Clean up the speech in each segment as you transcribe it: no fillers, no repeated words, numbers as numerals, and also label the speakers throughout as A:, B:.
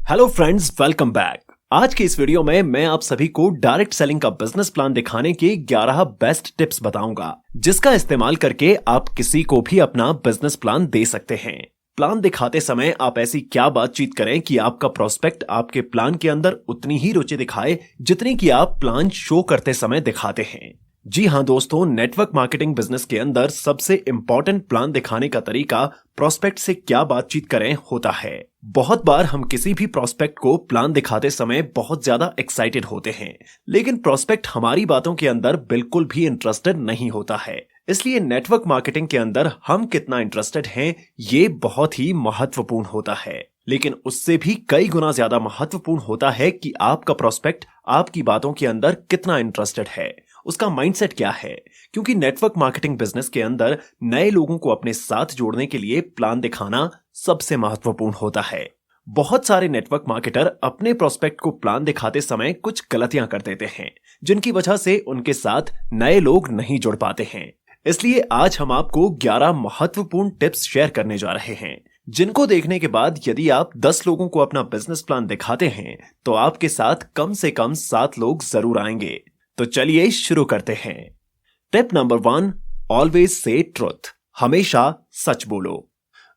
A: Hello friends, welcome back. आज के इस वीडियो में मैं आप सभी को डायरेक्ट सेलिंग का बिजनेस प्लान दिखाने के 11 बेस्ट टिप्स बताऊंगा, जिसका इस्तेमाल करके आप किसी को भी अपना बिजनेस प्लान दे सकते हैं। प्लान दिखाते समय आप ऐसी क्या बातचीत करें कि आपका प्रोस्पेक्ट आपके प्लान के अंदर उतनी ही रुचि दिखाए जितनी कि आप प्लान शो करते समय दिखाते हैं। जी हाँ दोस्तों, नेटवर्क मार्केटिंग बिजनेस के अंदर सबसे इंपॉर्टेंट प्लान दिखाने का तरीका प्रोस्पेक्ट से क्या बातचीत करें होता है। बहुत बार हम किसी भी प्रोस्पेक्ट को प्लान दिखाते समय बहुत ज्यादा एक्साइटेड होते हैं, लेकिन प्रोस्पेक्ट हमारी बातों के अंदर बिल्कुल भी इंटरेस्टेड नहीं होता है। इसलिए नेटवर्क मार्केटिंग के अंदर हम कितना इंटरेस्टेड हैं ये बहुत ही महत्वपूर्ण होता है, लेकिन उससे भी कई गुना ज्यादा महत्वपूर्ण होता है कि आपका प्रोस्पेक्ट आपकी बातों के अंदर कितना इंटरेस्टेड है, उसका माइंडसेट क्या है। क्योंकि नेटवर्क मार्केटिंग बिजनेस के अंदर नए लोगों को अपने साथ जोड़ने के लिए प्लान दिखाना सबसे महत्वपूर्ण होता है। बहुत सारे नेटवर्क मार्केटर अपने प्रोस्पेक्ट को प्लान दिखाते समय कुछ गलतियां कर देते हैं, जिनकी वजह से उनके साथ नए लोग नहीं जुड़ पाते हैं। इसलिए आज हम आपको 11 महत्वपूर्ण टिप्स शेयर करने जा रहे हैं, जिनको देखने के बाद यदि आप 10 लोगों को अपना बिजनेस प्लान दिखाते हैं तो आपके साथ कम से कम 7 लोग जरूर आएंगे। तो चलिए शुरू करते हैं। Tip number 1, always say truth, हमेशा सच बोलो।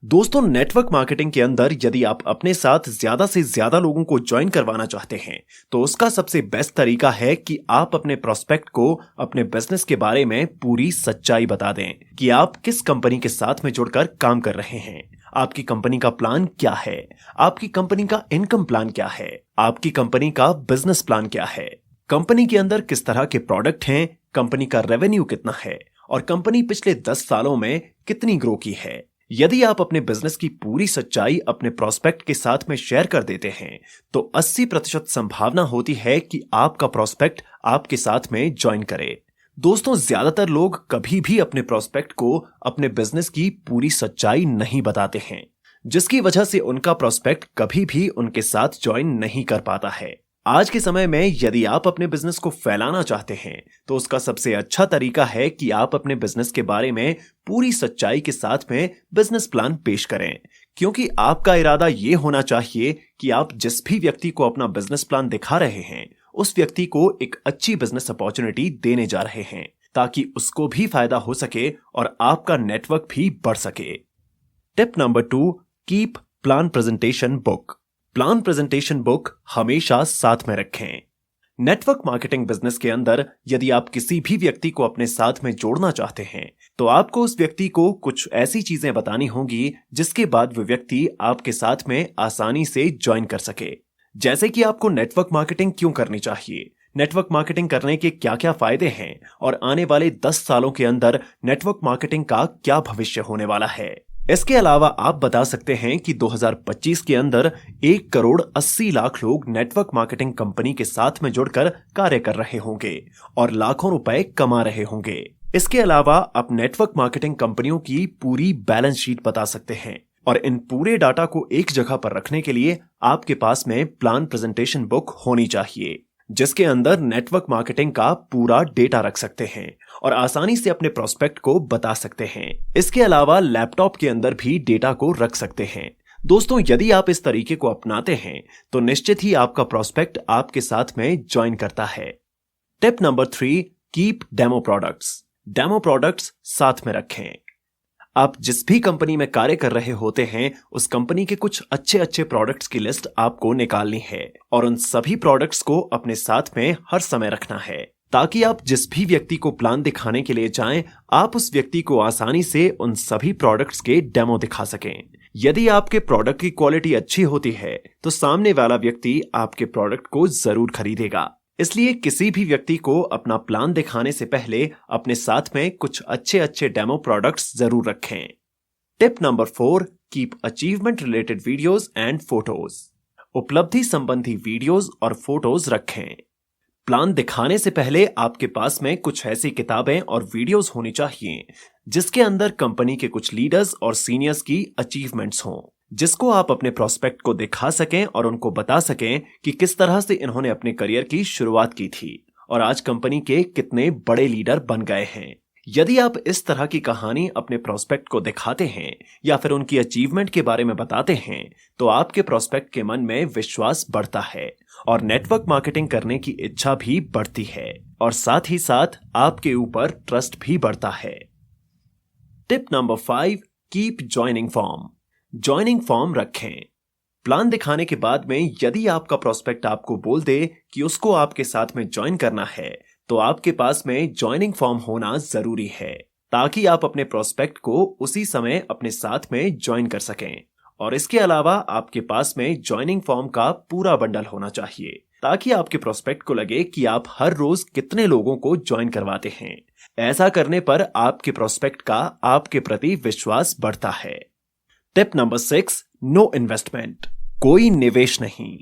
A: दोस्तों, नेटवर्क मार्केटिंग के अंदर यदि आप अपने साथ ज्यादा से ज्यादा लोगों को ज्वाइन करवाना चाहते हैं तो उसका सबसे बेस्ट तरीका है कि आप अपने प्रोस्पेक्ट को अपने बिजनेस के बारे में पूरी सच्चाई बता दें कि आप किस कंपनी के साथ में जुड़कर काम कर रहे हैं, आपकी कंपनी का प्लान क्या है, आपकी कंपनी का इनकम प्लान क्या है, आपकी कंपनी का बिजनेस प्लान क्या है, कंपनी के अंदर किस तरह के प्रोडक्ट हैं, कंपनी का रेवेन्यू कितना है और कंपनी पिछले 10 सालों में कितनी ग्रो की है। यदि आप अपने बिजनेस की पूरी सच्चाई अपने प्रोस्पेक्ट के साथ में शेयर कर देते हैं तो 80% संभावना होती है कि आपका प्रोस्पेक्ट आपके साथ में ज्वाइन करे। दोस्तों, ज्यादातर लोग कभी भी अपने प्रोस्पेक्ट को अपने बिजनेस की पूरी सच्चाई नहीं बताते हैं, जिसकी वजह से उनका प्रोस्पेक्ट कभी भी उनके साथ ज्वाइन नहीं कर पाता है। आज के समय में यदि आप अपने बिजनेस को फैलाना चाहते हैं तो उसका सबसे अच्छा तरीका है कि आप अपने बिजनेस के बारे में पूरी सच्चाई के साथ में बिजनेस प्लान पेश करें। क्योंकि आपका इरादा ये होना चाहिए कि आप जिस भी व्यक्ति को अपना बिजनेस प्लान दिखा रहे हैं उस व्यक्ति को एक अच्छी बिजनेस अपॉर्चुनिटी देने जा रहे हैं, ताकि उसको भी फायदा हो सके और आपका नेटवर्क भी बढ़ सके। Tip number 2, keep plan presentation book. Plan presentation book हमेशा साथ में रखें। नेटवर्क मार्केटिंग बिजनेस के अंदर यदि आप किसी भी व्यक्ति को अपने साथ में जोड़ना चाहते हैं तो आपको उस व्यक्ति को कुछ ऐसी चीजें बतानी होंगी जिसके बाद वो व्यक्ति आपके साथ में आसानी से ज्वाइन कर सके। जैसे कि आपको नेटवर्क मार्केटिंग क्यों करनी चाहिए, नेटवर्क मार्केटिंग करने के क्या क्या फायदे हैं और आने वाले 10 सालों के अंदर नेटवर्क मार्केटिंग का क्या भविष्य होने वाला है। इसके अलावा आप बता सकते हैं कि 2025 के अंदर 1,80,00,000 लोग नेटवर्क मार्केटिंग कंपनी के साथ में जुड़कर कार्य कर रहे होंगे और लाखों रुपए कमा रहे होंगे। इसके अलावा आप नेटवर्क मार्केटिंग कंपनियों की पूरी बैलेंस शीट बता सकते हैं और इन पूरे डाटा को एक जगह पर रखने के लिए आपके पास में प्लान प्रेजेंटेशन बुक होनी चाहिए, जिसके अंदर नेटवर्क मार्केटिंग का पूरा डेटा रख सकते हैं और आसानी से अपने प्रोस्पेक्ट को बता सकते हैं। इसके अलावा लैपटॉप के अंदर भी डेटा को रख सकते हैं। दोस्तों, यदि आप इस तरीके को अपनाते हैं तो निश्चित ही आपका प्रोस्पेक्ट आपके साथ में ज्वाइन करता है। Tip number 3, keep demo products. Demo products साथ में रखें। आप जिस भी कंपनी में कार्य कर रहे होते हैं उस कंपनी के कुछ अच्छे अच्छे प्रोडक्ट्स की लिस्ट आपको निकालनी है और उन सभी प्रोडक्ट्स को अपने साथ में हर समय रखना है, ताकि आप जिस भी व्यक्ति को प्लान दिखाने के लिए जाएं आप उस व्यक्ति को आसानी से उन सभी प्रोडक्ट्स के डेमो दिखा सकें। यदि आपके प्रोडक्ट की क्वालिटी अच्छी होती है तो सामने वाला व्यक्ति आपके प्रोडक्ट को जरूर खरीदेगा। इसलिए किसी भी व्यक्ति को अपना प्लान दिखाने से पहले अपने साथ में कुछ अच्छे अच्छे डेमो प्रोडक्ट्स जरूर रखें। Tip number 4, keep achievement related videos and photos. उपलब्धि संबंधी वीडियोस और फोटोज रखें। प्लान दिखाने से पहले आपके पास में कुछ ऐसी किताबें और वीडियोस होनी चाहिए जिसके अंदर कंपनी के कुछ लीडर्स और सीनियर्स की अचीवमेंट्स हों, जिसको आप अपने प्रोस्पेक्ट को दिखा सकें और उनको बता सकें कि किस तरह से इन्होंने अपने करियर की शुरुआत की थी और आज कंपनी के कितने बड़े लीडर बन गए हैं। यदि आप इस तरह की कहानी अपने प्रोस्पेक्ट को दिखाते हैं या फिर उनकी अचीवमेंट के बारे में बताते हैं तो आपके प्रोस्पेक्ट के मन में विश्वास बढ़ता है और नेटवर्क मार्केटिंग करने की इच्छा भी बढ़ती है और साथ ही साथ आपके ऊपर ट्रस्ट भी बढ़ता है। Tip number 5, keep joining form. Joining form रखें। प्लान दिखाने के बाद में यदि आपका प्रोस्पेक्ट आपको बोल दे कि उसको आपके साथ में ज्वाइन करना है तो आपके पास में ज्वाइनिंग फॉर्म होना जरूरी है ताकि आप अपने प्रोस्पेक्ट को उसी समय अपने साथ में ज्वाइन कर सकें। और इसके अलावा आपके पास में ज्वाइनिंग फॉर्म का पूरा बंडल होना चाहिए ताकि आपके प्रोस्पेक्ट को लगे कि आप हर रोज कितने लोगों को ज्वाइन करवाते हैं। ऐसा करने पर आपके प्रोस्पेक्ट का आपके प्रति विश्वास बढ़ता है। Tip number 6, no investment. कोई निवेश नहीं।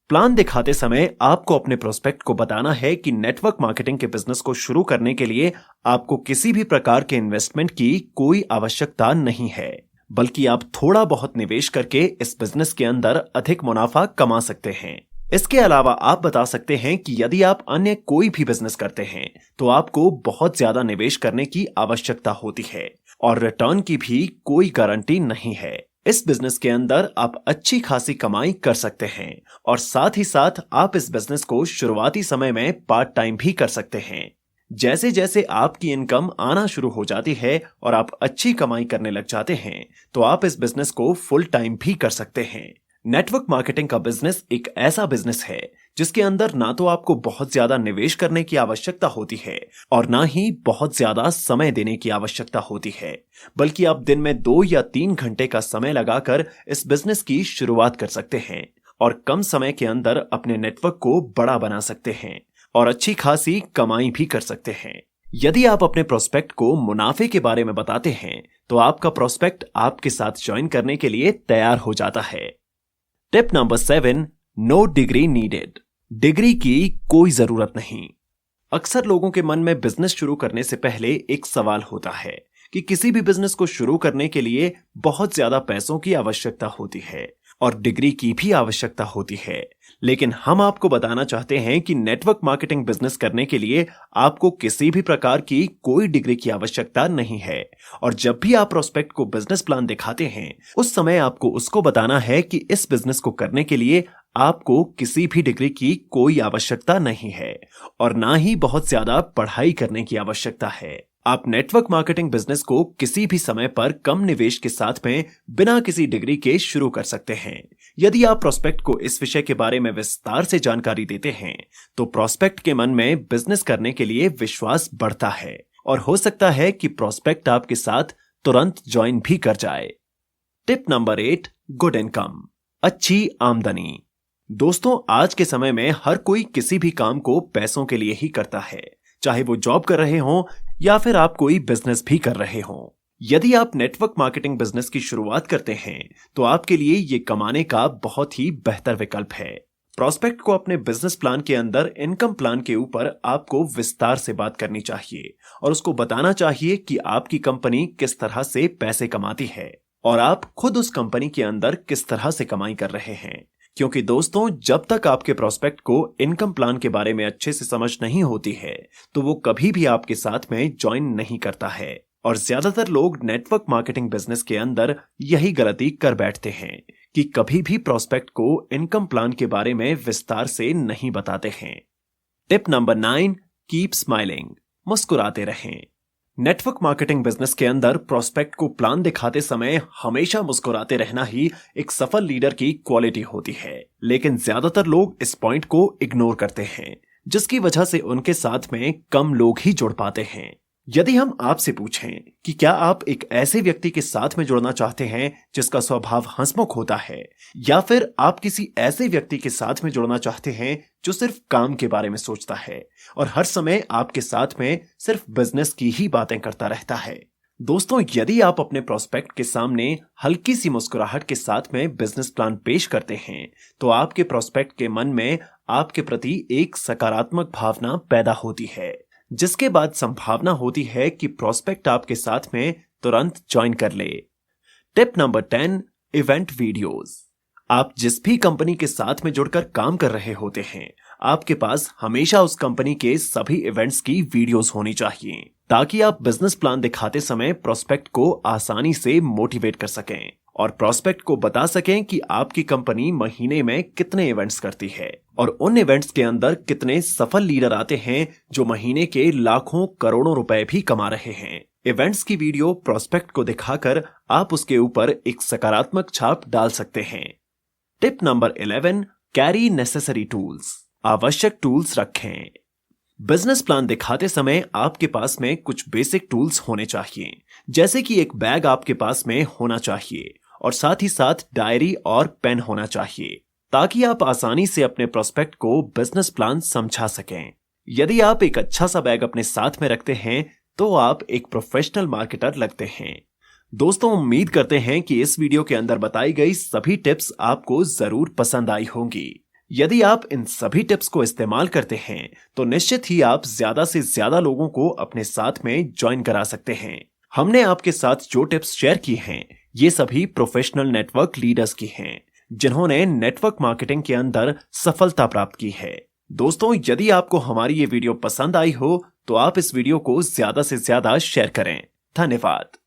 A: प्लान दिखाते समय आपको अपने प्रोस्पेक्ट को बताना है कि नेटवर्क मार्केटिंग के बिजनेस को शुरू करने के लिए आपको किसी भी प्रकार के इन्वेस्टमेंट की कोई आवश्यकता नहीं है, बल्कि आप थोड़ा बहुत निवेश करके इस बिजनेस के अंदर अधिक मुनाफा कमा सकते हैं। इसके अलावा आप बता सकते हैं कि यदि आप अन्य कोई भी बिजनेस करते हैं तो आपको बहुत ज्यादा निवेश करने की आवश्यकता होती है और रिटर्न की भी कोई गारंटी नहीं है। इस बिजनेस के अंदर आप अच्छी खासी कमाई कर सकते हैं और साथ ही साथ आप इस बिजनेस को शुरुआती समय में पार्ट टाइम भी कर सकते हैं। जैसे जैसे आपकी इनकम आना शुरू हो जाती है और आप अच्छी कमाई करने लग जाते हैं तो आप इस बिजनेस को फुल टाइम भी कर सकते हैं। नेटवर्क मार्केटिंग का बिजनेस एक ऐसा बिजनेस है जिसके अंदर ना तो आपको बहुत ज्यादा निवेश करने की आवश्यकता होती है और ना ही बहुत ज्यादा समय देने की आवश्यकता होती है, बल्कि आप दिन में 2 या 3 घंटे का समय लगाकर इस बिजनेस की शुरुआत कर सकते हैं और कम समय के अंदर अपने नेटवर्क को बड़ा बना सकते हैं और अच्छी खासी कमाई भी कर सकते हैं। यदि आप अपने प्रोस्पेक्ट को मुनाफे के बारे में बताते हैं तो आपका प्रोस्पेक्ट आपके साथ ज्वाइन करने के लिए तैयार हो जाता है। Tip number 7, no degree needed. Degree की कोई जरूरत नहीं। अक्सर लोगों के मन में बिजनेस शुरू करने से पहले एक सवाल होता है कि किसी भी बिजनेस को शुरू करने के लिए बहुत ज्यादा पैसों की आवश्यकता होती है और डिग्री की भी आवश्यकता होती है। लेकिन हम आपको बताना चाहते हैं कि नेटवर्क मार्केटिंग बिजनेस करने के लिए आपको किसी भी प्रकार की कोई डिग्री की आवश्यकता नहीं है और जब भी आप प्रोस्पेक्ट को बिजनेस प्लान दिखाते हैं उस समय आपको उसको बताना है कि इस बिजनेस को करने के लिए आपको किसी भी डिग्री की कोई आवश्यकता नहीं है और ना ही बहुत ज्यादा पढ़ाई करने की आवश्यकता है। आप नेटवर्क मार्केटिंग बिजनेस को किसी भी समय पर कम निवेश के साथ में बिना किसी डिग्री के शुरू कर सकते हैं। यदि आप प्रोस्पेक्ट को इस विषय के बारे में विस्तार से जानकारी देते हैं तो प्रोस्पेक्ट के मन में बिजनेस करने के लिए विश्वास बढ़ता है और हो सकता है कि प्रोस्पेक्ट आपके साथ तुरंत ज्वाइन भी कर जाए। Tip number 8, good income. अच्छी आमदनी। दोस्तों, आज के समय में हर कोई किसी भी काम को पैसों के लिए ही करता है, चाहे वो जॉब कर रहे हों या फिर आप कोई बिजनेस भी कर रहे हों। यदि आप नेटवर्क मार्केटिंग बिजनेस की शुरुआत करते हैं तो आपके लिए ये कमाने का बहुत ही बेहतर विकल्प है। प्रोस्पेक्ट को अपने बिजनेस प्लान के अंदर इनकम प्लान के ऊपर आपको विस्तार से बात करनी चाहिए और उसको बताना चाहिए कि आपकी कंपनी किस तरह से पैसे कमाती है और आप खुद उस कंपनी के अंदर किस तरह से कमाई कर रहे हैं। क्योंकि दोस्तों, जब तक आपके प्रोस्पेक्ट को इनकम प्लान के बारे में अच्छे से समझ नहीं होती है तो वो कभी भी आपके साथ में ज्वाइन नहीं करता है और ज्यादातर लोग नेटवर्क मार्केटिंग बिजनेस के अंदर यही गलती कर बैठते हैं कि कभी भी प्रोस्पेक्ट को इनकम प्लान के बारे में विस्तार से नहीं बताते हैं। Tip number 9, keep smiling. मुस्कुराते रहें। नेटवर्क मार्केटिंग बिजनेस के अंदर प्रोस्पेक्ट को प्लान दिखाते समय हमेशा मुस्कुराते रहना ही एक सफल लीडर की क्वालिटी होती है, लेकिन ज्यादातर लोग इस पॉइंट को इग्नोर करते हैं जिसकी वजह से उनके साथ में कम लोग ही जुड़ पाते हैं। यदि हम आपसे पूछें कि क्या आप एक ऐसे व्यक्ति के साथ में जुड़ना चाहते हैं जिसका स्वभाव हंसमुख होता है या फिर आप किसी ऐसे व्यक्ति के साथ में जुड़ना चाहते हैं जो सिर्फ काम के बारे में सोचता है और हर समय आपके साथ में सिर्फ बिजनेस की ही बातें करता रहता है। दोस्तों, यदि आप अपने प्रोस्पेक्ट के सामने हल्की सी मुस्कुराहट के साथ में बिजनेस प्लान पेश करते हैं तो आपके प्रोस्पेक्ट के मन में आपके प्रति एक सकारात्मक भावना पैदा होती है, जिसके बाद संभावना होती है कि प्रोस्पेक्ट आपके साथ में तुरंत ज्वाइन कर ले। Tip number 10, event videos. आप जिस भी कंपनी के साथ में जुड़कर काम कर रहे होते हैं आपके पास हमेशा उस कंपनी के सभी इवेंट्स की वीडियोस होनी चाहिए ताकि आप बिजनेस प्लान दिखाते समय प्रोस्पेक्ट को आसानी से मोटिवेट कर सकें और प्रोस्पेक्ट को बता सकें कि आपकी कंपनी महीने में कितने इवेंट्स करती है और उन इवेंट्स के अंदर कितने सफल लीडर आते हैं जो महीने के लाखों करोड़ों रुपए भी कमा रहे हैं। इवेंट्स की वीडियो प्रोस्पेक्ट को दिखाकर आप उसके ऊपर एक सकारात्मक छाप डाल सकते हैं। Tip number 11, carry necessary tools. आवश्यक टूल्स रखें। बिजनेस प्लान दिखाते समय आपके पास में कुछ बेसिक टूल्स होने चाहिए, जैसे कि एक बैग आपके पास में होना चाहिए और साथ ही साथ डायरी और पेन होना चाहिए, ताकि आप आसानी से अपने प्रोस्पेक्ट को बिजनेस प्लान समझा सकें। यदि आप एक अच्छा सा बैग अपने साथ में रखते हैं तो आप एक प्रोफेशनल मार्केटर लगते हैं। दोस्तों, उम्मीद करते हैं कि इस वीडियो के अंदर बताई गई सभी टिप्स आपको जरूर पसंद आई होंगी। यदि आप इन सभी टिप्स को इस्तेमाल करते हैं तो निश्चित ही आप ज्यादा से ज्यादा लोगों को अपने साथ में ज्वाइन करा सकते हैं। हमने आपके साथ जो टिप्स शेयर की हैं, ये सभी प्रोफेशनल नेटवर्क लीडर्स की हैं, जिन्होंने नेटवर्क मार्केटिंग के अंदर सफलता प्राप्त की है। दोस्तों, यदि आपको हमारी ये वीडियो पसंद आई हो तो आप इस वीडियो को ज्यादा से ज्यादा शेयर करें। धन्यवाद।